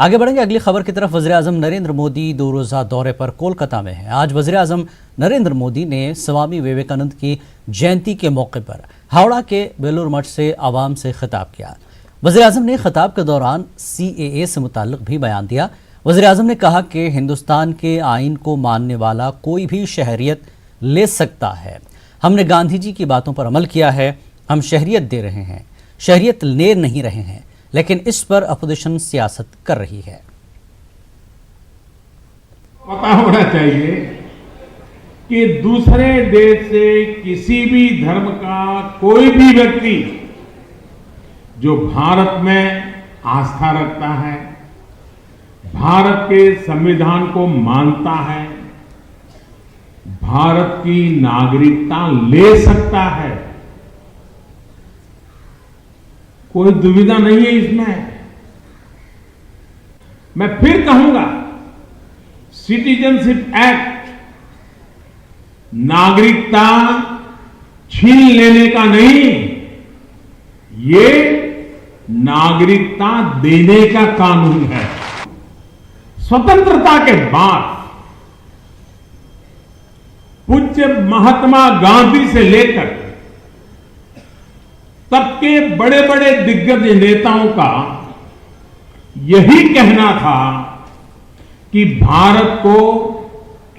आगे बढ़ेंगे अगली खबर की तरफ। वज़ीर-ए-आज़म नरेंद्र मोदी 2 रोज़ा दौरे पर कोलकाता में हैं। आज वज़ीर-ए-आज़म नरेंद्र मोदी ने स्वामी विवेकानंद की जयंती के मौके पर हावड़ा के बेलूर मठ से आवाम से खिताब किया। वज़ीर-ए-आज़म ने खिताब के दौरान CAA से मुताल्लिक़ भी बयान दिया। वज़ीर-ए-आज़म ने कहा कि हिंदुस्तान के आइन को मानने वाला कोई भी शहरियत ले सकता है। हमने गांधी जी की बातों पर अमल किया है। हम शहरियत दे रहे हैं, शहरियत ले नहीं रहे हैं, लेकिन इस पर अपोजिशन सियासत कर रही है। पता होना चाहिए कि दूसरे देश से किसी भी धर्म का कोई भी व्यक्ति जो भारत में आस्था रखता है, भारत के संविधान को मानता है, भारत की नागरिकता ले सकता है। कोई दुविधा नहीं है इसमें। मैं फिर कहूंगा, सिटीजनशिप एक्ट नागरिकता छीन लेने का नहीं, ये नागरिकता देने का कानून है। स्वतंत्रता के बाद पूज्य महात्मा गांधी से लेकर तब के बड़े बड़े दिग्गज नेताओं का यही कहना था कि भारत को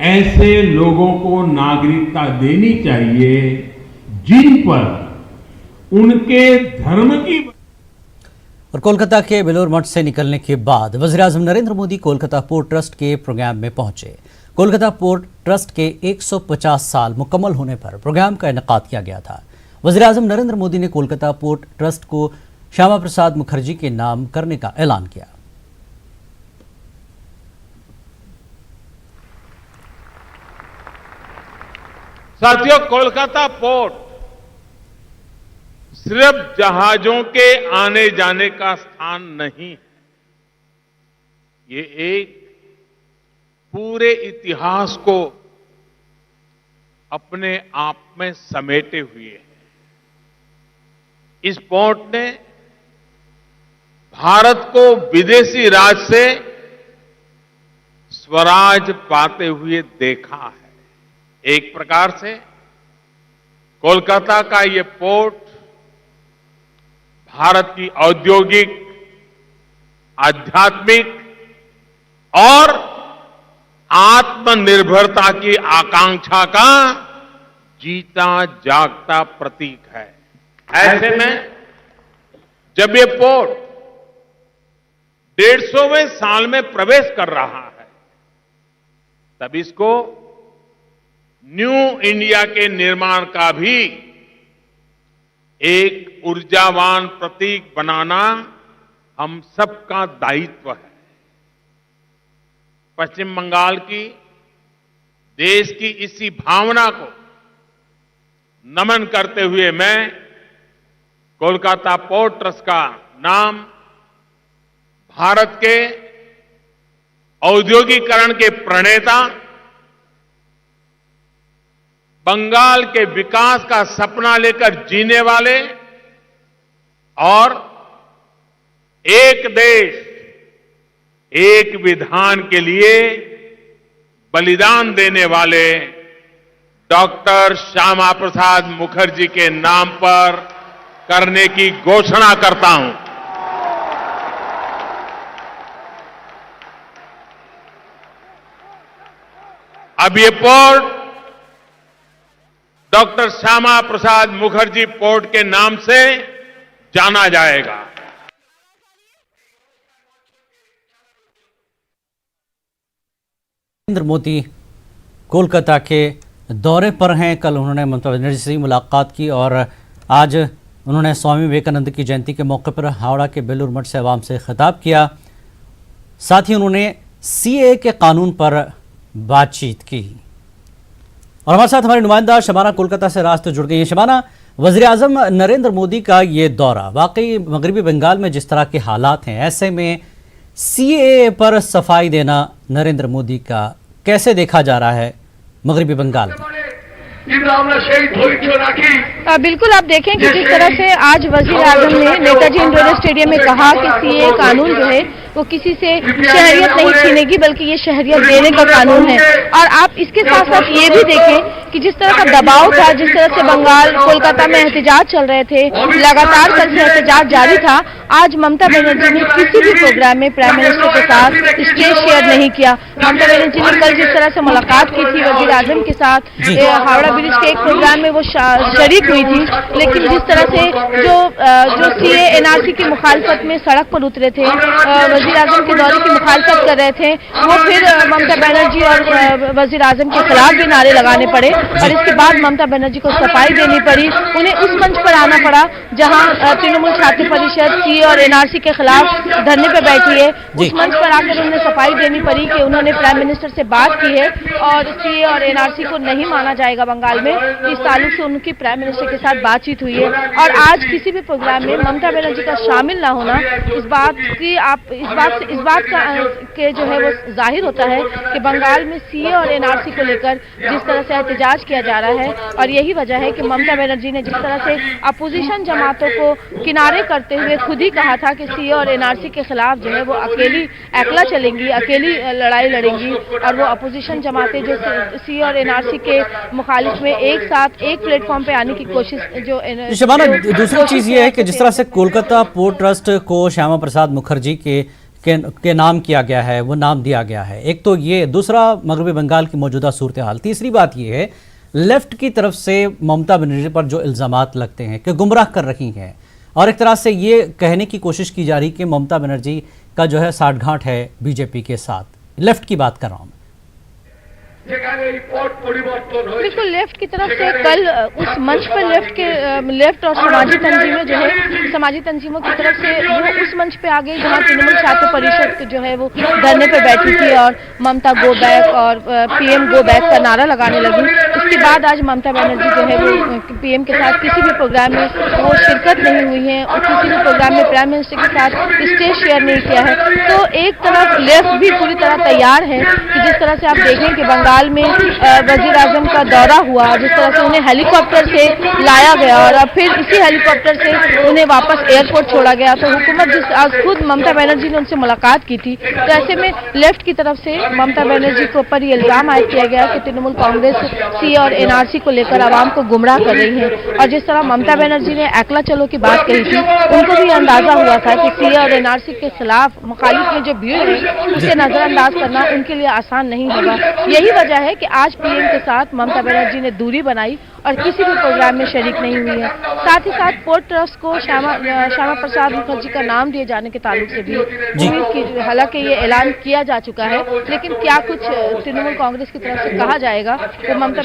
ऐसे लोगों को नागरिकता देनी चाहिए जिन पर उनके धर्म की। और कोलकाता के बेलूर मठ से निकलने के बाद वज़ीर-ए-आज़म नरेंद्र मोदी कोलकाता पोर्ट ट्रस्ट के प्रोग्राम में पहुंचे। कोलकाता पोर्ट ट्रस्ट के 150 साल मुकम्मल होने पर प्रोग्राम का इनेकाद किया गया था। वज़ीर-ए-आज़म नरेंद्र मोदी ने कोलकाता पोर्ट ट्रस्ट को श्यामा प्रसाद मुखर्जी के नाम करने का ऐलान किया। साथियों, कोलकाता पोर्ट सिर्फ जहाजों के आने जाने का स्थान नहीं है, ये एक पूरे इतिहास को अपने आप में समेटे हुए है। इस पोर्ट ने भारत को विदेशी राज से स्वराज पाते हुए देखा है। एक प्रकार से कोलकाता का ये पोर्ट भारत की औद्योगिक, आध्यात्मिक और आत्मनिर्भरता की आकांक्षा का जीता जागता प्रतीक है। ऐसे में जब ये पोर्ट 150वें साल में प्रवेश कर रहा है, तब इसको न्यू इंडिया के निर्माण का भी एक ऊर्जावान प्रतीक बनाना हम सबका दायित्व है। पश्चिम बंगाल की, देश की इसी भावना को नमन करते हुए मैं कोलकाता पोर्ट ट्रस्ट का नाम भारत के औद्योगिकरण के प्रणेता, बंगाल के विकास का सपना लेकर जीने वाले और एक देश एक विधान के लिए बलिदान देने वाले डॉक्टर श्यामा प्रसाद मुखर्जी के नाम पर करने की घोषणा करता हूं। अब ये port doctor Shyama Prasad Mukherjee port के नाम से जाना जाएगा। नरेंद्र मोदी कोलकाता के दौरे पर हैं। कल उन्होंने ममता बनर्जी से मुलाकात की और आज उन्होंने स्वामी विवेकानंद की जयंती के मौके पर हावड़ा के बेलूर मठ से आवाम से खिताब किया। साथ ही उन्होंने CAA के कानून पर बातचीत की। और हमारे साथ हमारी नुमाइंदा शबाना कोलकाता से रास्ते जुड़ गई हैं। शबाना, वज़ीर-ए-आज़म नरेंद्र मोदी का ये दौरा वाकई मगरबी बंगाल में जिस तरह के हालात हैं, ऐसे में CAA पर सफाई देना नरेंद्र मोदी का कैसे देखा जा रहा है मगरबी बंगाल में? बिल्कुल, आप देखें कि जिस तरह से आज वज़ीर-ए-आज़म ने नेताजी इंडोर स्टेडियम में कहा कि CAA कानून जो है वो किसी से शहरियत नहीं छीनेगी, बल्कि ये शहरियत देने का कानून है। और आप इसके साथ साथ ये भी देखें कि जिस तरह का दबाव था, जिस तरह से बंगाल कोलकाता में एहतजाज चल रहे थे, लगातार कल से एहतजाज जारी था, आज ममता बनर्जी ने किसी भी प्रोग्राम में प्राइम मिनिस्टर के साथ स्टेज शेयर नहीं किया। ममता बनर्जी ने कल जिस तरह से मुलाकात की थी वजीर आजम के साथ, हावड़ा ब्रिज के एक प्रोग्राम में वो शरीक हुई थी, लेकिन जिस तरह से जो सीए एनआरसी की मुखालफत में सड़क पर उतरे थे, वजीर आजम के दौरे की मुखालफत कर रहे थे, वो फिर ममता बनर्जी और वजीर आजम के खिलाफ भी नारे लगाने पड़े और इसके बाद ममता बनर्जी को सफाई देनी पड़ी। उन्हें उस मंच पर आना पड़ा जहां तृणमूल छात्र परिषद सीए और एनआरसी के खिलाफ धरने पर बैठी है। उस मंच पर आकर उन्हें सफाई देनी पड़ी कि उन्होंने प्राइम मिनिस्टर से बात की है और सीए और एनआरसी को नहीं माना जाएगा बंगाल में। इस ताल्लुक से उनकी प्राइम मिनिस्टर के साथ बातचीत हुई है और आज किसी भी प्रोग्राम में ममता बनर्जी का शामिल ना होना इस बात के जो है वो जाहिर होता है कि बंगाल में सीए और एनआरसी को लेकर जिस तरह से एहतजाज किया जा रहा है, और यही वजह है कि ममता बनर्जी ने जिस तरह से अपोजिशन जमातों को किनारे करते हुए खुद ही कहा था कि सीए और एनआरसी के खिलाफ जो है वो अकेला चलेंगी, अकेली लड़ाई लड़ेंगी, और वो अपोजिशन जमातें जो सीए और एनआरसी के मुखालिफ में एक साथ एक प्लेटफॉर्म पे आने की कोशिश जो शबाना, दूसरी चीज ये है कि जिस तरह से कोलकाता पोर्ट ट्रस्ट को श्यामा प्रसाद मुखर्जी के नाम किया गया है, वो नाम दिया गया है, एक तो ये, दूसरा मगरबी बंगाल की मौजूदा सूरत हाल, तीसरी बात ये है लेफ्ट की तरफ से ममता बनर्जी पर जो इल्जामात लगते हैं कि गुमराह कर रही हैं, और एक तरह से ये कहने की कोशिश की जा रही कि ममता बनर्जी का जो है साठगांठ है बीजेपी के साथ। लेफ्ट की बात कर रहा हूँ। बिल्कुल लेफ्ट की तरफ से कल उस मंच पर लेफ्ट और समाजी तंजीमें जो है, समाजी तंजीमों की तरफ से वो उस मंच पे आ गई जहां तृणमूल छात्र परिषद जो है वो धरने पर बैठी थी और ममता गो बैक और पीएम गो बैक का नारा लगाने लगी। उसके बाद आज ममता बनर्जी जो है वो पीएम के साथ किसी भी प्रोग्राम में वो शिरकत नहीं हुई है और किसी भी प्रोग्राम में प्राइम मिनिस्टर के साथ स्टेज शेयर नहीं किया है। तो एक तरफ लेफ्ट भी पूरी तरह तैयार है कि जिस तरह से आप देखें कि बंगाल में वजीर आजम का दौरा हुआ, जिस तरह से उन्हें हेलीकॉप्टर से लाया गया और अब फिर इसी हेलीकॉप्टर से उन्हें वापस एयरपोर्ट छोड़ा गया, तो हुकूमत आज खुद ममता बनर्जी ने उनसे मुलाकात की थी। तो ऐसे में लेफ्ट की तरफ से ममता बनर्जी के ऊपर ये इल्जाम आयद किया गया कि तृणमूल कांग्रेस सीए और एनआरसी को लेकर आवाम को गुमराह कर रही है। और जिस तरह ममता बनर्जी ने अकेला चलो की बात कही थी, उनको भी अंदाजा हुआ था कि सीए और एनआरसी के खिलाफ मुखालिफ में जो भीड़ है उसे नजरअंदाज करना उनके लिए आसान नहीं होगा। यही वजह है कि आज पीएम के साथ ममता बनर्जी ने दूरी बनाई और किसी भी प्रोग्राम में शरीक नहीं हुई है। साथ ही साथ पोर्ट ट्रस्ट को श्यामा प्रसाद मुखर्जी का नाम दिए जाने के ताल्लुक से भी उम्मीद की, हालांकि ये ऐलान किया जा चुका है, लेकिन क्या कुछ तृणमूल कांग्रेस की तरफ से कहा जाएगा तो ममता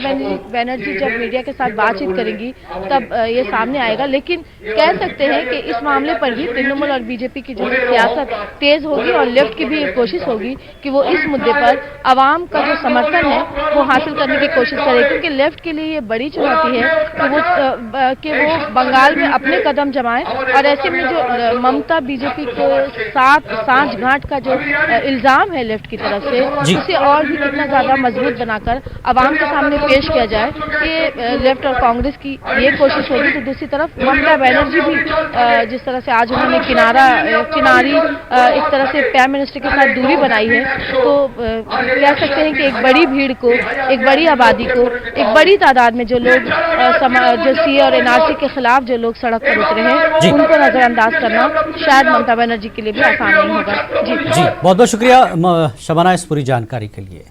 बनर्जी जब मीडिया के साथ बातचीत करेंगी तब ये सामने आएगा। लेकिन कह सकते हैं कि इस मामले पर भी तृणमूल और बीजेपी की जो सियासत तेज होगी और लेफ्ट की भी कोशिश होगी कि वो इस मुद्दे पर आवाम का जो समर्थन है वो हासिल करने की कोशिश करे, क्योंकि लेफ्ट के लिए ये बड़ी चुनौती है कि वो बंगाल में अपने कदम जमाएं और ऐसे में जो ममता बीजेपी के साथ सांठगांठ का जो इल्जाम है लेफ्ट की तरफ से, उसे और भी कितना ज्यादा मजबूत बनाकर आवाम के सामने पेश किया जाए, ये लेफ्ट और कांग्रेस की ये कोशिश होगी। तो दूसरी तरफ ममता बनर्जी भी जिस तरह से आज उन्होंने किनारी एक तरह से प्राइम मिनिस्टर के साथ दूरी बनाई है, तो कह सकते हैं कि एक बड़ी भीड़ को, एक बड़ी आबादी को, एक बड़ी तादाद में जो लोग जो सीए और एनआरसी के खिलाफ जो लोग सड़क पर उतरे हैं उनको नजरअंदाज करना शायद ममता बनर्जी के लिए भी आसान नहीं होगा। जी बहुत बहुत शुक्रिया शबाना इस पूरी जानकारी के लिए।